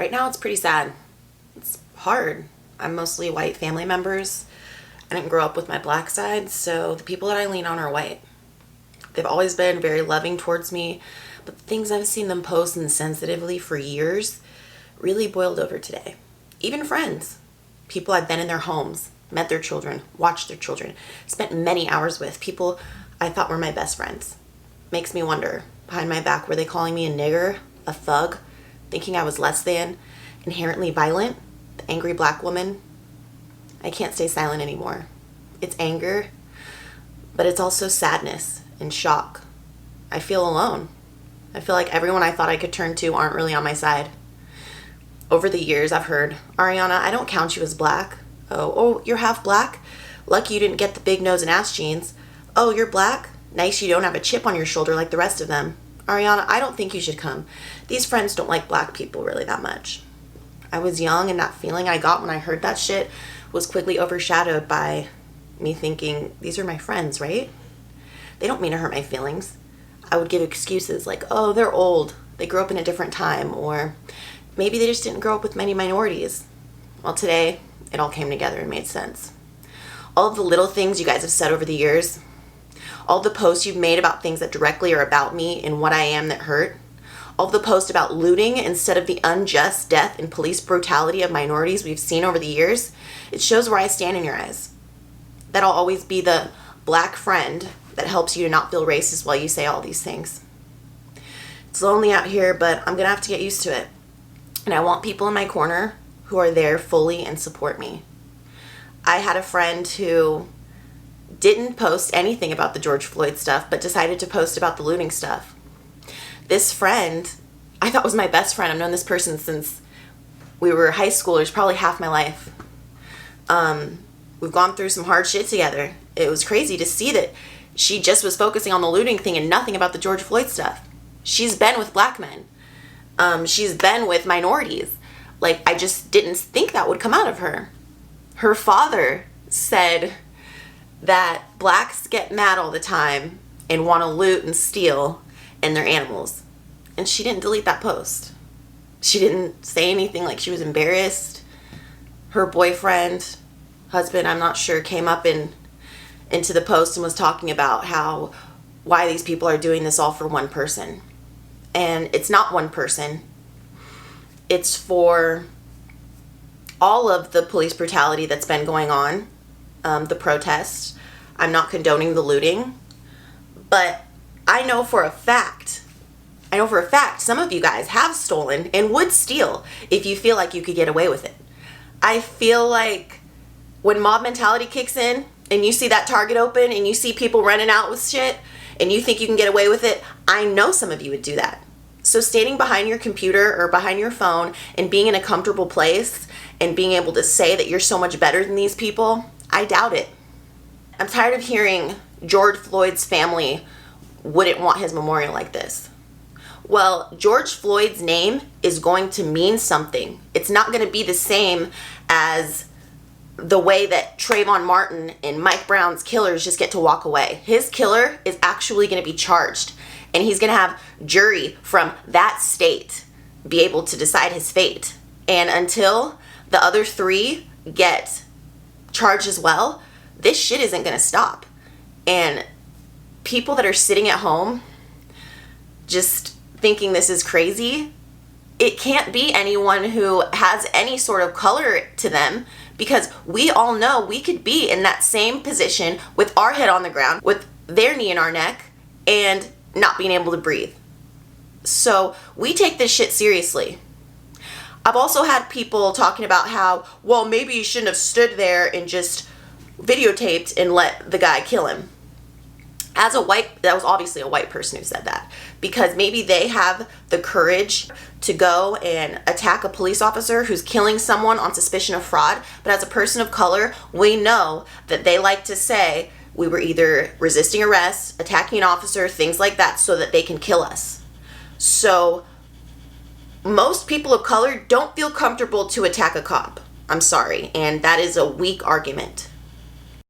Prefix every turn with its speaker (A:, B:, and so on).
A: Right now it's pretty sad. It's hard. I'm mostly white family members. I didn't grow up with my black side, so the people that I lean on are white. They've always been very loving towards me, but the things I've seen them post insensitively for years really boiled over today. Even friends, people I've been in their homes, met their children, watched their children, spent many hours with, people I thought were my best friends. Makes me wonder, behind my back, were they calling me a nigger, a thug, thinking I was less than, inherently violent, the angry black woman? I can't stay silent anymore. It's anger, but it's also sadness and shock. I feel alone. I feel like everyone I thought I could turn to aren't really on my side. Over the years, I've heard, Ariana, I don't count you as black. Oh, you're half black? Lucky you didn't get the big nose and ass genes. Oh, you're black? Nice you don't have a chip on your shoulder like the rest of them. Ariana, I don't think you should come. These friends don't like black people really that much. I was young, and that feeling I got when I heard that shit was quickly overshadowed by me thinking, these are my friends, right? They don't mean to hurt my feelings. I would give excuses like, oh, they're old, they grew up in a different time, or maybe they just didn't grow up with many minorities. Well, today, it all came together and made sense. All of the little things you guys have said over the years, all the posts you've made about things that directly are about me and what I am that hurt, all of the posts about looting instead of the unjust death and police brutality of minorities we've seen over the years, it shows where I stand in your eyes. That I'll always be the black friend that helps you to not feel racist while you say all these things. It's lonely out here, but I'm gonna have to get used to it. And I want people in my corner who are there fully and support me. I had a friend who didn't post anything about the George Floyd stuff, but decided to post about the looting stuff. This friend, I thought was my best friend. I've known this person since we were high schoolers, probably half my life. We've gone through some hard shit together. It was crazy to see that she just was focusing on the looting thing and nothing about the George Floyd stuff. She's been with black men. She's been with minorities. Like, I just didn't think that would come out of her. Her father said that blacks get mad all the time and want to loot and steal, and they're animals. And she didn't delete that post. She didn't say anything like she was embarrassed. Her boyfriend, husband, I'm not sure, came up into the post and was talking about why these people are doing this all for one person. And it's not one person. It's for all of the police brutality that's been going on, the protests. I'm not condoning the looting, but I know for a fact some of you guys have stolen and would steal if you feel like you could get away with it. I feel like when mob mentality kicks in and you see that Target open and you see people running out with shit and you think you can get away with it, I know some of you would do that. So standing behind your computer or behind your phone and being in a comfortable place and being able to say that you're so much better than these people, I doubt it. I'm tired of hearing George Floyd's family wouldn't want his memorial like this. Well, George Floyd's name is going to mean something. It's not going to be the same as the way that Trayvon Martin and Mike Brown's killers just get to walk away. His killer is actually going to be charged, and he's going to have jury from that state be able to decide his fate. And until the other three get charged as well, this shit isn't going to stop. And people that are sitting at home just thinking this is crazy, it can't be anyone who has any sort of color to them, because we all know we could be in that same position with our head on the ground, with their knee in our neck, and not being able to breathe. So we take this shit seriously. I've also had people talking about how, well, maybe you shouldn't have stood there and just videotaped and let the guy kill him. As a white, that was obviously a white person who said that, because maybe they have the courage to go and attack a police officer who's killing someone on suspicion of fraud. But as a person of color, we know that they like to say we were either resisting arrest, attacking an officer, things like that, so that they can kill us. So most people of color don't feel comfortable to attack a cop. I'm sorry, and that is a weak argument.